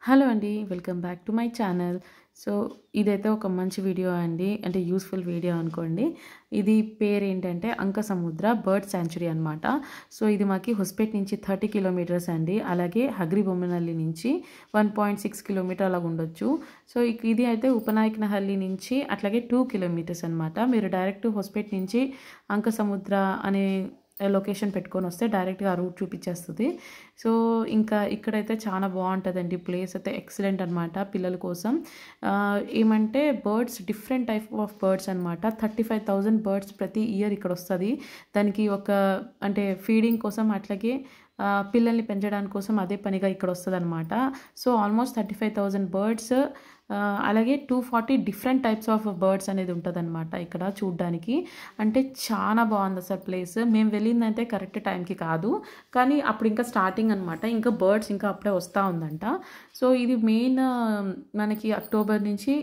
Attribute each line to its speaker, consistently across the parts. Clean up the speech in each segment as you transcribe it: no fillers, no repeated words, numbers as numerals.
Speaker 1: Hello అండి, welcome back to my channel. So ఇదైతే ఒక మంచి వీడియో అండి, అంటే యూస్ఫుల్ వీడియో అనుకోండి. ఇది పేరు ఏంటంటే అంకసముద్ర బర్డ్ శాంచురీ అనమాట. సో ఇది మాకి హొస్పేట్ నుంచి 30 కిలోమీటర్స్ అండి. అలాగే హగ్రిబొమ్మనహల్లి నుంచి 1.6 కిలోమీటర్ అలాగ ఉండొచ్చు. సో ఇది అయితే ఉపనాయకనహల్లి నుంచి అట్లాగే 2 కిలోమీటర్స్ అనమాట. మీరు డైరెక్ట్ హొస్పేట్ నుంచి అంకసముద్ర అనే లొకేషన్ పెట్టుకొని వస్తే డైరెక్ట్గా ఆ రూట్ చూపించేస్తుంది. సో ఇంకా ఇక్కడైతే చాలా బాగుంటుందండి. ప్లేస్ అయితే ఎక్సలెంట్ అనమాట పిల్లల కోసం. ఏమంటే birds different type of birds అనమాట. 35,000 బర్డ్స్ ప్రతి ఇయర్ ఇక్కడ వస్తుంది. దానికి ఒక అంటే ఫీడింగ్ కోసం అట్లాగే పిల్లల్ని పెంచడానికి కోసం అదే పనిగా ఇక్కడ వస్తుంది అనమాట. సో ఆల్మోస్ట్ 35,000 బర్డ్స్, అలాగే 240 డిఫరెంట్ టైప్స్ ఆఫ్ బర్డ్స్ అనేది ఉంటుంది అనమాట ఇక్కడ చూడ్డానికి. అంటే చాలా బాగుంది అసలు ప్లేస్. మేము వెళ్ళిందంటే కరెక్ట్ టైంకి కాదు, కానీ అప్పుడు ఇంకా స్టార్టింగ్ అనమాట. ఇంకా బర్డ్స్ ఇంకా అప్పుడే వస్తూ ఉందంట. సో ఇది మెయిన్ మనకి అక్టోబర్ నుంచి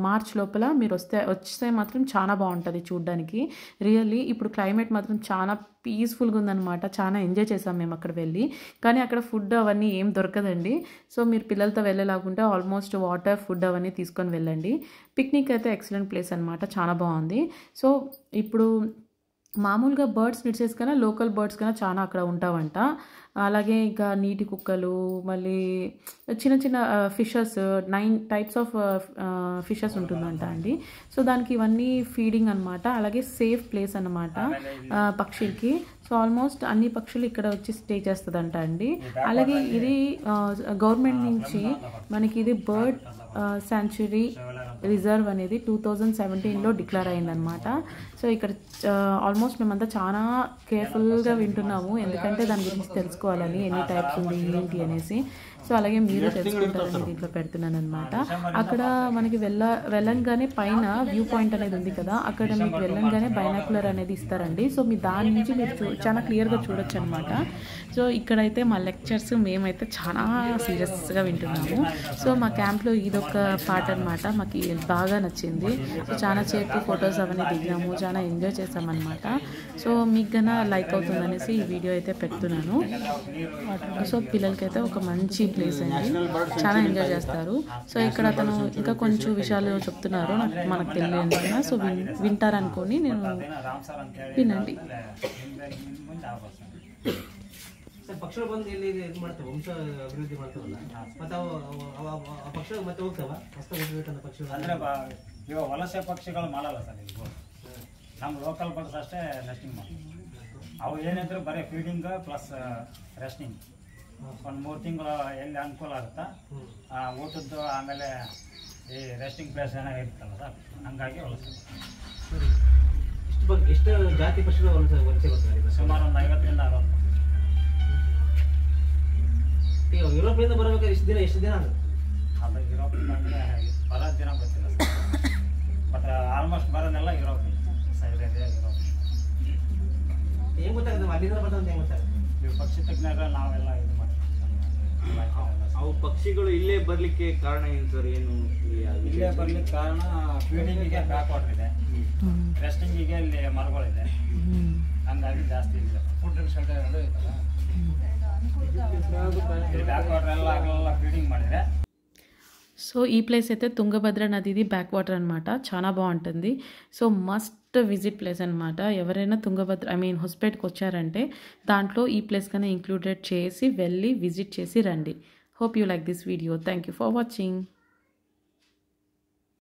Speaker 1: మార్చ్ లోపల మీరు వస్తే మాత్రం చాలా బాగుంటుంది చూడ్డానికి. రియల్లీ ఇప్పుడు క్లైమేట్ మాత్రం చాలా పీస్ఫుల్గా ఉందన్నమాట. చాలా ఎంజాయ్ చేసాం మేము అక్కడ వెళ్ళి. కానీ అక్కడ ఫుడ్ అవన్నీ ఏం దొరకదండి. సో మీరు పిల్లలతో వెళ్ళేలాగుంటే ఆల్మోస్ట్ వాటర్, ఫుడ్ అవన్నీ తీసుకొని వెళ్ళండి. పిక్నిక్ అయితే ఎక్సలెంట్ ప్లేస్ అనమాట, చాలా బాగుంది. సో ఇప్పుడు మామూలుగా బర్డ్స్ నిడిచేసి కన్నా లోకల్ బర్డ్స్ కన్నా చాలా అక్కడ ఉంటావంట. అలాగే ఇంకా నీటి కుక్కలు, మళ్ళీ చిన్న చిన్న ఫిషెస్, 9 టైప్స్ ఆఫ్ ఫిషెస్ ఉంటుందంట అండి. సో దానికి ఇవన్నీ ఫీడింగ్ అనమాట. అలాగే సేఫ్ ప్లేస్ అనమాట పక్షులకి. సో ఆల్మోస్ట్ అన్ని పక్షులు ఇక్కడ వచ్చి స్టే చేస్తుందంట అండి. అలాగే ఇది గవర్నమెంట్ నుంచి మనకి ఇది బర్డ్ శాంచురీ రిజర్వ్ అనేది 2017లో డిక్లేర్ అయిందనమాట. సో ఇక్కడ ఆల్మోస్ట్ మేమంతా చాలా కేర్ఫుల్గా వింటున్నాము, ఎందుకంటే దాని గురించి తెలుసుకోవాలని, ఎన్ని టైప్స్ ఉంది ఏంటి అనేసి. సో అలాగే మీరు తెలుసుకుంటారని దీంట్లో పెడుతున్నాను అనమాట. అక్కడ మనకి వెళ్ళంగానే పైన వ్యూ పాయింట్ అనేది ఉంది కదా, అక్కడ మీకు వెళ్ళంగానే బైనాక్యులర్ అనేది ఇస్తారండి. సో మీ దాని నుంచి మీరు చాలా క్లియర్గా చూడొచ్చు అనమాట. సో ఇక్కడైతే మా లెక్చర్స్ మేమైతే చాలా సీరియస్గా వింటున్నాము. సో మా క్యాంప్లో ఇదొక పార్ట్ అనమాట, మాకు బాగా నచ్చింది. సో చాలా సేపు ఫొటోస్ అవన్నీ దిగినాము, చాలా ఎంజాయ్ చేసామన్నమాట. సో మీకు గన లైక్ అవుతుందనేసి ఈ వీడియో అయితే పెడుతున్నాను. సో పిల్లలకైతే ఒక మంచి ప్లేస్ అండి, చాలా ఎంజాయ్ చేస్తారు. సో ఇక్కడ అతను ఇంకా కొంచెం విషయాలు చెప్తున్నారు, మనకు తెలియదు కదా. సో వింటారనుకోని నేను వినండి.
Speaker 2: ಪಕ್ಷಗಳು ಬಂದು ಇಲ್ಲಿ ಇದು ಮಾಡ್ತವೆ, ವಂಶ ಅಭಿವೃದ್ಧಿ ಮಾಡ್ತಾವಲ್ಲ, ಮತ್ತೆ ಆ ಪಕ್ಷಗಳು ಮತ್ತೆ ಹೋಗ್ತಾವ ಹೊಸ ಹೋಗ್ಬೇಕಂತ ಪಕ್ಷಗಳು
Speaker 3: ಅಂದರೆ ಇವಾಗ ವಲಸೆ ಪಕ್ಷಿಗಳು ಮಾಡಲ್ಲ ಸರ್. ಈಗ ನಮ್ಮ ಲೋಕಲ್ ಬರ್ಡ್ಸ್ ಅಷ್ಟೇ ನೆಸ್ಟಿಂಗ್ ಮಾಡ್ತೀವಿ. ಅವು ಏನಿದ್ರು ಬರೀ ಫೀಡಿಂಗ್ ಪ್ಲಸ್ ರೆಸ್ಟಿಂಗ್. ಒಂದು 3 ತಿಂಗಳು ಎಲ್ಲಿ ಅನುಕೂಲ ಆಗುತ್ತಾ ಊಟದ್ದು, ಆಮೇಲೆ ಈ ರೆಸ್ಟಿಂಗ್ ಪ್ಲೇಸ್ ಏನಾಗ ಇರುತ್ತಲ್ಲ ಸರ್, ಹಂಗಾಗಿ ವಲಸೆ.
Speaker 2: ಎಷ್ಟು ಜಾತಿ ಪಕ್ಷಿಗಳು ವಲಸೆ ಬರ್ತಾರೆ?
Speaker 3: ಸುಮಾರು ಒಂದು 50ರಿಂದ 60.
Speaker 2: ಈಗ ಯುರೋಪ್ನಿಂದ ಬರಬೇಕಾದ್ರೆ ಎಷ್ಟು ದಿನ ಆಗುತ್ತೆ?
Speaker 3: ಅದು ಯುರೋಪಿಂದ ಅಂದರೆ ಬರೋ ದಿನ ಗೊತ್ತಿಲ್ಲ ಸರ್, ಬಟ್ ಆಲ್ಮೋಸ್ಟ್ ಬರೋದೆಲ್ಲ ಯುರೋಪ್ ಸೈಡ್ ಇದೆ. ಯುರೋಪ್
Speaker 2: ಏನು ಗೊತ್ತಾಗುತ್ತೆ ಅಲ್ಲಿಂದ ಬರ್ತಂತ ಏನು ಗೊತ್ತಾಗುತ್ತೆ?
Speaker 3: ಇವು ಪಕ್ಷಿ ತಜ್ಞರು ನಾವೆಲ್ಲ ಇದು ಮಾಡ್ತೀವಿ.
Speaker 4: ಅವು ಪಕ್ಷಿಗಳು ಇಲ್ಲೇ ಬರ್ಲಿಕ್ಕೆ ಕಾರಣ ಏನು ಸರ್? ಏನು
Speaker 3: ಇಲ್ಲೇ ಬರ್ಲಿಕ್ಕೆ ಕಾರಣ ಫೀಡಿಂಗಿಗೆ ಬ್ಯಾಕ್ ವಾಟರ್ ಇದೆ, ರೆಸ್ಟಿಂಗಿಗೆ ಇಲ್ಲಿ ಮರಗಳಿದೆ, ಹಂಗಾಗಿ ಜಾಸ್ತಿ ಇಲ್ಲ. ಫುಡ್ ಶೆಲ್ಟರ್ ಎರಡು ಇದಲ್ಲ, ಬ್ಯಾಕ್ ವಾಟರ್ ಎಲ್ಲ ಫೀಡಿಂಗ್ ಮಾಡಿದ್ರೆ.
Speaker 1: సో ఈ ప్లేస్ అయితే తుంగభద్ర నదిది బ్యాక్ వాటర్ అనమాట, చాలా బాగుంటుంది. సో మస్ట్ విజిట్ ప్లేస్ అనమాట. ఎవరైనా తుంగభద్ర హొస్పేట్కి వచ్చారంటే దాంట్లో ఈ ప్లేస్ కన్నా ఇంక్లూడెడ్ చేసి వెళ్ళి విజిట్ చేసి రండి. Hope you like this video. Thank you for watching.